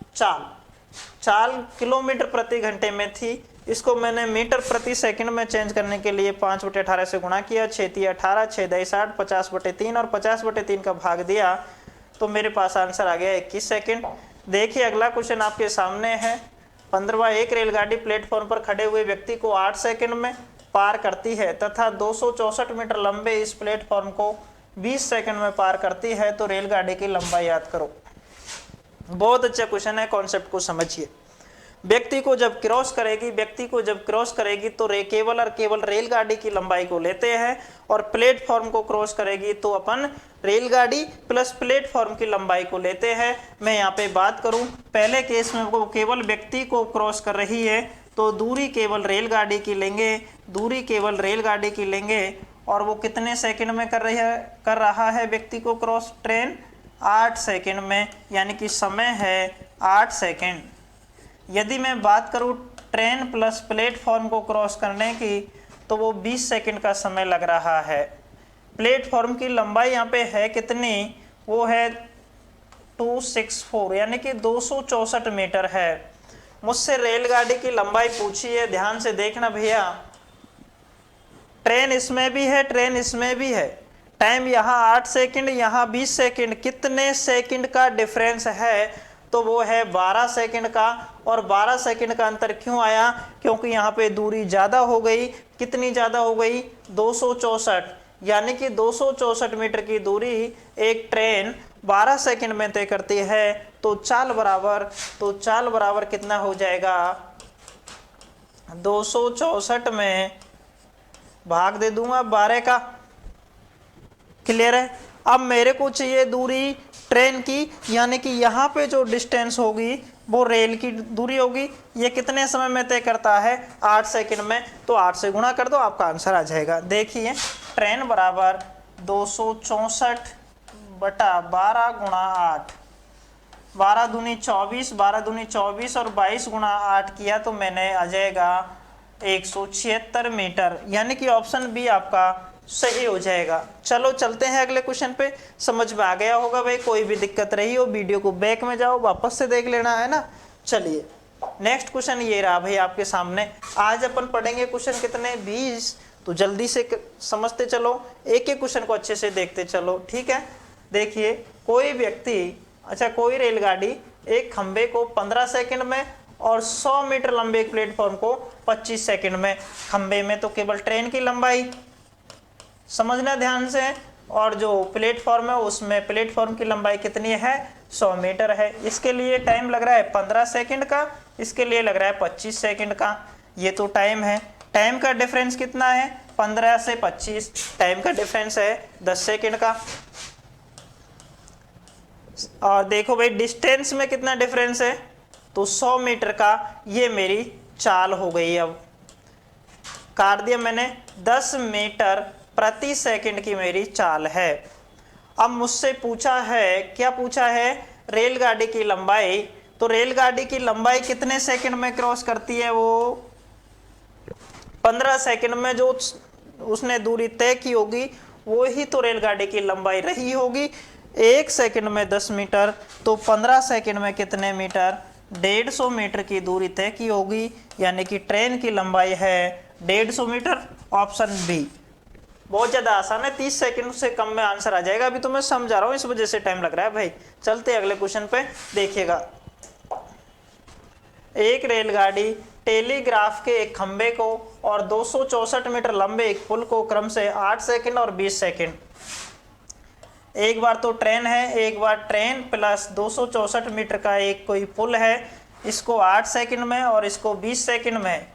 चाल किलोमीटर प्रति घंटे में थी, इसको मैंने मीटर प्रति सेकंड में चेंज करने के लिए 5 बटे 18 से गुणा किया, 6 × 18, 6 × 60, 50 बटे 3 और 50 बटे 3 का भाग दिया, तो मेरे पास आंसर आ गया 21 सेकंड। देखिए अगला क्वेश्चन आपके सामने है। 15वां, एक रेलगाड़ी प्लेटफॉर्म पर खड़े हुए व्यक्ति को 8 सेकंड में पार करती है तथा 264 मीटर लंबे इस प्लेटफॉर्म को 20 सेकंड में पार करती है, तो रेलगाड़ी की लंबाई याद करो। बहुत अच्छा क्वेश्चन है, कॉन्सेप्ट को समझिए। व्यक्ति को जब क्रॉस करेगी तो केवल और केवल रेलगाड़ी की लंबाई को लेते हैं, और प्लेटफॉर्म को क्रॉस करेगी तो अपन रेलगाड़ी प्लस प्लेटफॉर्म की लंबाई को लेते हैं। मैं यहाँ पे बात करूँ पहले केस में वो केवल व्यक्ति को क्रॉस कर रही है तो दूरी केवल रेलगाड़ी की लेंगे, और वो कितने सेकंड में कर रहा है व्यक्ति को क्रॉस? ट्रेन 8 सेकंड में, यानी कि समय है 8 सेकंड। यदि मैं बात करूं ट्रेन प्लस प्लेटफॉर्म को क्रॉस करने की तो वो 20 सेकंड का समय लग रहा है। प्लेटफॉर्म की लंबाई यहाँ पे है कितनी? वो है 264, यानी कि 264 मीटर है। मुझसे रेलगाड़ी की लंबाई पूछी है, ध्यान से देखना भैया। ट्रेन इसमें भी है, ट्रेन इसमें भी है। टाइम यहाँ 8 सेकंड, यहाँ 20 सेकंड, कितने सेकंड का डिफरेंस है? तो वो है 12 सेकंड का। और 12 सेकंड का अंतर क्यों आया? क्योंकि यहाँ पे दूरी ज़्यादा हो गई। कितनी ज़्यादा हो गई? 264, यानी कि 264 मीटर की दूरी एक ट्रेन 12 सेकंड में तय करती है। तो चाल बराबर कितना हो जाएगा? 264 में भाग दे दूंगा 12 का। क्लियर है? अब मेरे को चाहिए दूरी ट्रेन की, यानी कि यहाँ पे जो डिस्टेंस होगी वो रेल की दूरी होगी। ये कितने समय में तय करता है? 8 सेकंड में। तो 8 से गुणा कर दो, आपका आंसर आ जाएगा। देखिए ट्रेन बराबर 264 बटा 12 गुणा 8, 12 दूनी 24, 12 दूनी 24 और 22 गुणा 8 किया तो मैंने आ जाएगा 176 मीटर, यानी कि ऑप्शन बी आपका सही हो जाएगा। चलो चलते हैं अगले क्वेश्चन पे। समझ में आ गया होगा भाई, कोई भी दिक्कत रही हो वीडियो को बैक में जाओ, वापस से देख लेना है ना। चलिए नेक्स्ट क्वेश्चन ये रहा भाई आपके सामने। आज अपन पढ़ेंगे क्वेश्चन कितने? 20। तो जल्दी से समझते चलो, एक एक क्वेश्चन को अच्छे से देखते चलो, ठीक है। देखिए कोई रेलगाड़ी एक खंबे को 15 सेकंड में और 100 मीटर लंबे एक प्लेटफॉर्म को 25 सेकंड में। खंबे में तो केवल ट्रेन की लंबाई समझना ध्यान से, और जो प्लेटफॉर्म है उसमें प्लेटफॉर्म की लंबाई कितनी है? 100 मीटर है। इसके लिए टाइम लग रहा है 15 सेकंड का, इसके लिए लग रहा है 25 सेकंड का। ये तो टाइम है। टाइम का डिफरेंस कितना है? 15 से 25, टाइम का डिफरेंस है 10 सेकंड का। और देखो भाई डिस्टेंस में कितना डिफरेंस है? तो 100 मीटर का। ये मेरी चाल हो गई। अब काट दिया मैंने, 10 मीटर प्रति सेकंड की मेरी चाल है। अब मुझसे पूछा है, क्या पूछा है? रेलगाड़ी की लंबाई। तो रेलगाड़ी की लंबाई कितने सेकंड में क्रॉस करती है? वो 15 सेकंड में जो उसने दूरी तय की होगी वो ही तो रेलगाड़ी की लंबाई रही होगी। 1 सेकंड में 10 मीटर, तो 15 सेकंड में कितने मीटर? 150 मीटर की दूरी तय की होगी, यानी कि ट्रेन की लंबाई है 150 मीटर। Option B. बहुत ज़्यादा आसान है, 30 सेकंड से कम में आंसर आ जाएगा। अभी तो मैं समझा रहा हूँ, इस वजह से टाइम लग रहा है भाई। चलते अगले क्वेश्चन पे। देखिएगा एक रेलगाड़ी टेलीग्राफ के एक खंबे को और 264 मीटर लंबे एक पुल को क्रम से 8 सेकंड और 20 सेकंड। एक बार तो ट्रेन है, एक बार ट्रेन प्लस 264 मीटर का एक कोई पुल है, इसको 8 सेकंड में और इसको 20 सेकंड में।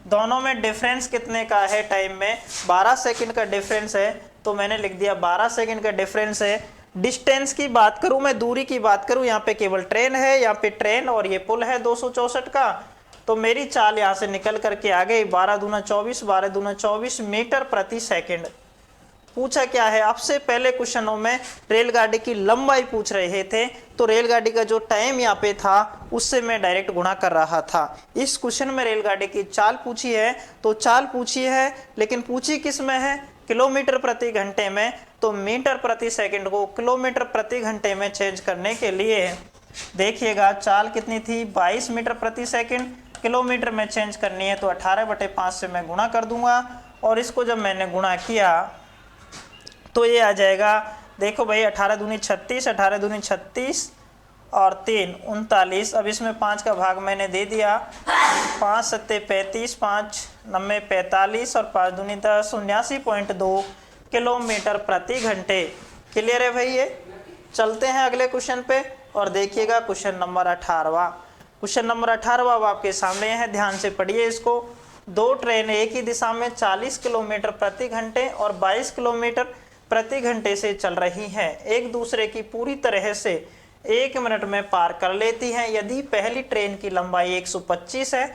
दोनों में डिफरेंस कितने का है? टाइम में 12 सेकंड का डिफरेंस है, तो मैंने लिख दिया 12 सेकंड का डिफरेंस है। डिस्टेंस की बात करूं, मैं दूरी की बात करूं, यहाँ पे केवल ट्रेन है, यहाँ पे ट्रेन और ये पुल है 264 का। तो मेरी चाल यहाँ से निकल करके आ गई 12 दूना 24, 12 दूना 24 मीटर प्रति सेकंड। पूछा क्या है? आपसे पहले क्वेश्चनों में रेलगाड़ी की लंबाई पूछ रहे थे, तो रेलगाड़ी का जो टाइम यहाँ पे था उससे मैं डायरेक्ट गुणा कर रहा था। इस क्वेश्चन में रेलगाड़ी की चाल पूछी है, तो चाल पूछी है लेकिन पूछी किस में है? किलोमीटर प्रति घंटे में। तो मीटर प्रति सेकंड को किलोमीटर प्रति घंटे में चेंज करने के लिए देखिएगा चाल कितनी थी? 22 मीटर प्रति सेकंड। किलोमीटर में चेंज करनी है तो 18/5 से मैं गुणा कर दूंगा, और इसको जब मैंने गुणा किया तो ये आ जाएगा। देखो भाई 18 दूनी 36, 18 दूनी 36 और 3 39। अब इसमें 5 का भाग मैंने दे दिया, 5 सत्ते 35, 5 9 45 और 5 दूनी 10, 79.2 किलोमीटर प्रति घंटे। क्लियर है भाई? ये चलते हैं अगले क्वेश्चन पे और देखिएगा क्वेश्चन नंबर 18वां। क्वेश्चन नंबर 18 अब आपके सामने है, ध्यान से पढ़िए इसको। दो ट्रेन एक ही दिशा में 40 किलोमीटर प्रति घंटे और 22 किलोमीटर प्रति घंटे से चल रही हैं, एक दूसरे की पूरी तरह से 1 मिनट में पार कर लेती हैं। यदि पहली ट्रेन की लंबाई 125 है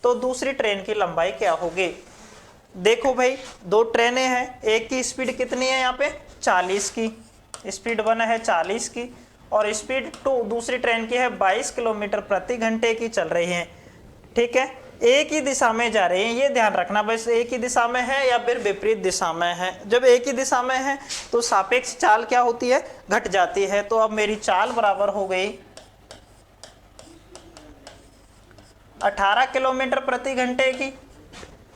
तो दूसरी ट्रेन की लंबाई क्या होगी। देखो भाई, दो ट्रेनें हैं, एक की स्पीड कितनी है यहाँ पे 40 की, स्पीड 1 है 40 की, और स्पीड 2 दूसरी ट्रेन की है 22 किलोमीटर प्रति घंटे की चल रही है। ठीक है, एक ही दिशा में जा रही है, ये ध्यान रखना, बस एक ही दिशा में है या फिर विपरीत दिशा में है। जब एक ही दिशा में है तो सापेक्ष चाल क्या होती है, घट जाती है। तो अब मेरी चाल बराबर हो गई 18 किलोमीटर प्रति घंटे की।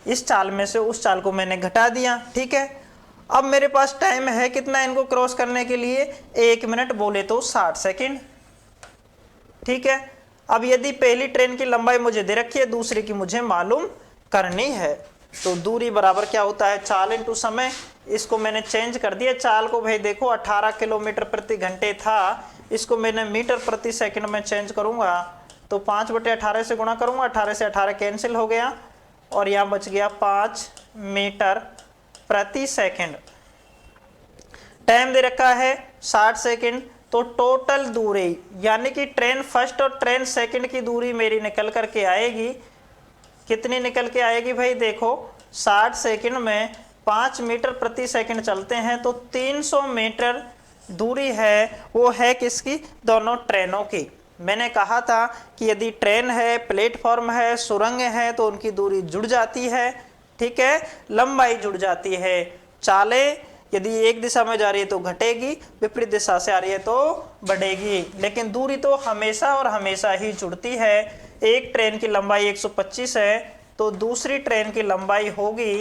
इस चाल में से उस चाल को मैंने घटा दिया। ठीक है, अब मेरे पास टाइम है कितना इनको क्रॉस करने के लिए, 1 मिनट बोले तो 60 सेकेंड। ठीक है, अब यदि पहली ट्रेन की लंबाई मुझे दे रखी है, दूसरी की मुझे मालूम करनी है, तो दूरी बराबर क्या होता है, चाल इंटू समय। इसको मैंने चेंज कर दिया, चाल को भाई देखो 18 किलोमीटर प्रति घंटे था, इसको मैंने मीटर प्रति सेकंड में चेंज करूंगा, तो 5/18 से गुणा करूंगा, 18 से 18 कैंसिल हो गया और यहाँ बच गया 5 मीटर प्रति सेकंड। टाइम दे रखा है 60 सेकंड। तो टोटल दूरी यानी कि ट्रेन फर्स्ट और ट्रेन सेकंड की दूरी मेरी निकल करके आएगी, कितनी निकल के आएगी भाई, देखो 60 सेकंड में 5 मीटर प्रति सेकंड चलते हैं तो 300 मीटर दूरी है, वो है किसकी, दोनों ट्रेनों की। मैंने कहा था कि यदि ट्रेन है, प्लेटफॉर्म है, सुरंग है तो उनकी दूरी जुड़ जाती है। ठीक है, लंबाई जुड़ जाती है। चालें यदि एक दिशा में जा रही है तो घटेगी, विपरीत दिशा से आ रही है तो बढ़ेगी, लेकिन दूरी तो हमेशा और हमेशा ही जुड़ती है। एक ट्रेन की लंबाई 125 है तो दूसरी ट्रेन की लंबाई होगी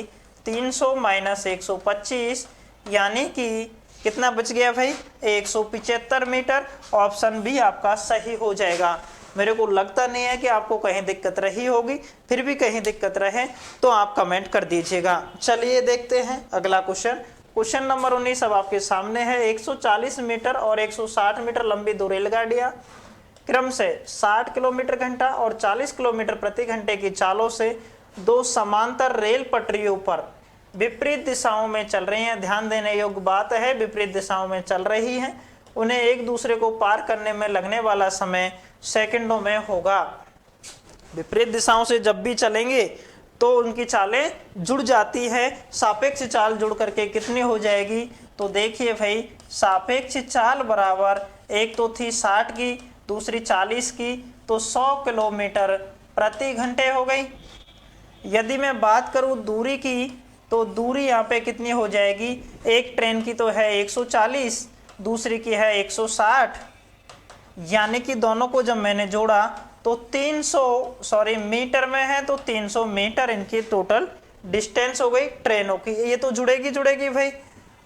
300 माइनस 125, यानी कि कितना बच गया भाई, 175 मीटर। ऑप्शन भी आपका सही हो जाएगा। मेरे को लगता नहीं है कि आपको कहीं दिक्कत रही होगी, फिर भी कहीं दिक्कत रहे तो आप कमेंट कर दीजिएगा। चलिए देखते हैं अगला क्वेश्चन। क्वेश्चन नंबर 19 अब आपके सामने है। 140 मीटर और 160 मीटर लंबी दो रेलगाड़ियां क्रम से 60 किलोमीटर घंटा और 40 किलोमीटर प्रति घंटे की चालों से दो समांतर रेल पटरियों पर विपरीत दिशाओं में चल रही हैं। ध्यान देने योग्य बात है, विपरीत दिशाओं में चल रही हैं। उन्हें एक दूसरे को पार करने में लगने वाला समय सेकंडों में होगा। विपरीत दिशाओं से जब भी चलेंगे तो उनकी चालें जुड़ जाती है। सापेक्ष चाल जुड़ करके कितनी हो जाएगी, तो देखिए भाई, सापेक्ष चाल बराबर एक तो थी 60 की, दूसरी 40 की, तो 100 किलोमीटर प्रति घंटे हो गई। यदि मैं बात करूं दूरी की, तो दूरी यहाँ पे कितनी हो जाएगी, एक ट्रेन की तो है 140, दूसरी की है 160, यानी कि दोनों को जब मैंने जोड़ा तो 300 मीटर में है तो 300 मीटर इनकी टोटल डिस्टेंस हो गई ट्रेनों की। ये तो जुड़ेगी भाई।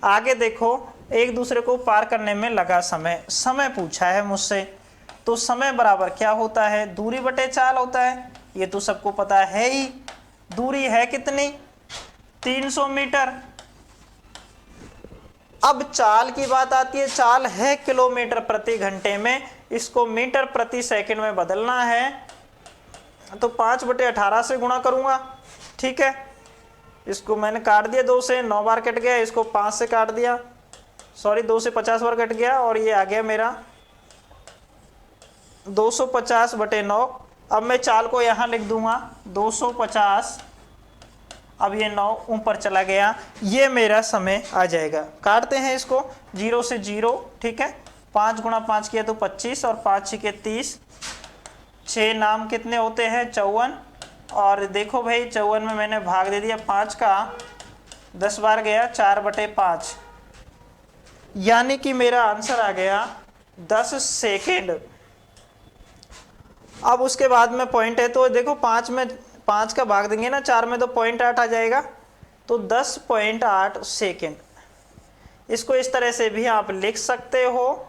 आगे देखो, एक दूसरे को पार करने में लगा समय पूछा है मुझसे, तो समय बराबर क्या होता है, दूरी बटे चाल होता है। ये तो सबको पता है ही। दूरी है कितनी, 300 मीटर। अब चाल की बात आती है, चाल है किलोमीटर प्रति घंटे में, इसको मीटर प्रति सेकंड में बदलना है तो 5/18 से गुणा करूंगा। ठीक है, इसको मैंने काट दिया 2 से, 9 बार कट गया, इसको 5 से काट दिया, 2 से 50 बार कट गया और ये आ गया मेरा 250/9। अब मैं चाल को यहाँ लिख दूंगा 250, अब ये 9 ऊपर चला गया, ये मेरा समय आ जाएगा। काटते हैं इसको, 0 से 0। ठीक है, 5 गुणा 5 किया तो 25 और 5 6 30, 6 नाम कितने होते हैं, 54। और देखो भाई 54 में मैंने भाग दे दिया 5 का, 10 बार गया, 4/5, यानी कि मेरा आंसर आ गया 10 सेकेंड। अब उसके बाद में पॉइंट है तो देखो 5 में 5 का भाग देंगे ना 4 में तो 0.8 आ जाएगा, तो 10.8 सेकेंड। इसको इस तरह से भी आप लिख सकते हो,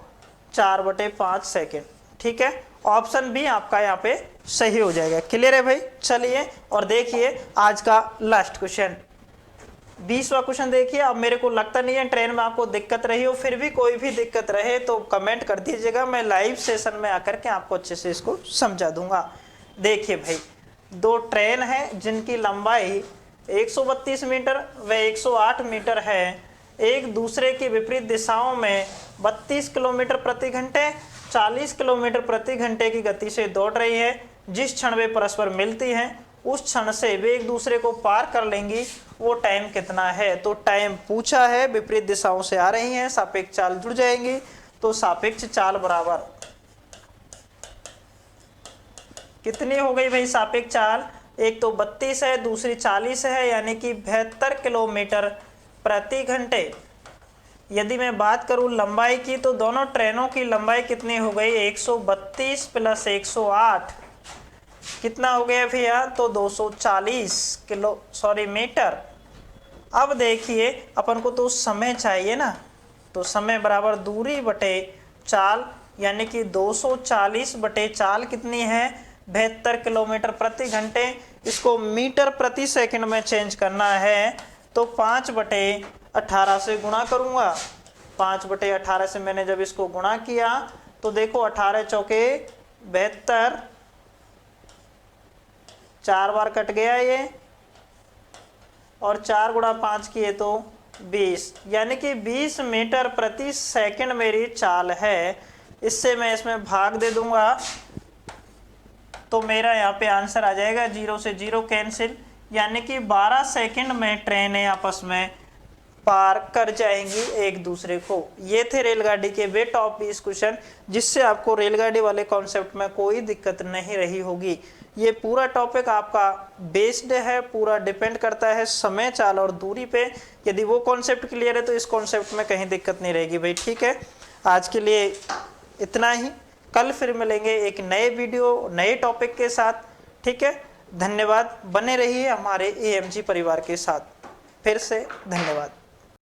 4/5 सेकेंड। ठीक है, ऑप्शन भी आपका यहाँ पे सही हो जाएगा। क्लियर है भाई। चलिए और देखिए आज का लास्ट क्वेश्चन, 20वां क्वेश्चन देखिए। अब मेरे को लगता नहीं है ट्रेन में आपको दिक्कत रही हो, फिर भी कोई भी दिक्कत रहे तो कमेंट कर दीजिएगा, मैं लाइव सेशन में आकर के आपको अच्छे से इसको समझा दूंगा। देखिए भाई, दो ट्रेन है जिनकी लंबाई 132 मीटर व 108 मीटर है, एक दूसरे की विपरीत दिशाओं में 32 किलोमीटर प्रति घंटे 40 किलोमीटर प्रति घंटे की गति से दौड़ रही है। जिस क्षण वे परस्पर मिलती हैं उस क्षण से वे एक दूसरे को पार कर लेंगी, वो टाइम कितना है। तो टाइम पूछा है, विपरीत दिशाओं से आ रही हैं, सापेक्ष चाल जुड़ जाएंगी, तो सापेक्ष चाल बराबर कितनी हो गई भाई सापेक्ष चाल, एक तो 32 है, दूसरी 40 है, यानी कि 72 किलोमीटर प्रति घंटे। यदि मैं बात करूं लंबाई की, तो दोनों ट्रेनों की लंबाई कितनी हो गई, 132 प्लस 108 कितना हो गया भैया, तो 240 मीटर। अब देखिए अपन को तो समय चाहिए ना, तो समय बराबर दूरी बटे चाल, यानी कि 240 बटे चाल कितनी है, 72 किलोमीटर प्रति घंटे। इसको मीटर प्रति सेकंड में चेंज करना है, तो 5/18 से गुणा करूंगा। 5/18 से मैंने जब इसको गुणा किया तो देखो 18 चौके 72, 4 बार कट गया ये, और 4 गुणा 5 किए तो 20, यानी कि 20 मीटर प्रति सेकंड मेरी चाल है। इससे मैं इसमें भाग दे दूंगा तो मेरा यहाँ पे आंसर आ जाएगा, 0 से 0 कैंसिल, यानी कि 12 सेकंड में ट्रेनें आपस में पार कर जाएंगी एक दूसरे को। ये थे रेलगाड़ी के वे टॉप 20 क्वेश्चन, जिससे आपको रेलगाड़ी वाले कॉन्सेप्ट में कोई दिक्कत नहीं रही होगी। ये पूरा टॉपिक आपका बेस्ड है, पूरा डिपेंड करता है समय, चाल और दूरी पे। यदि वो कॉन्सेप्ट क्लियर है तो इस कॉन्सेप्ट में कहीं दिक्कत नहीं रहेगी भाई। ठीक है, आज के लिए इतना ही, कल फिर मिलेंगे एक नए वीडियो नए टॉपिक के साथ। ठीक है, धन्यवाद, बने रहिए हमारे AMG परिवार के साथ। फिर से धन्यवाद।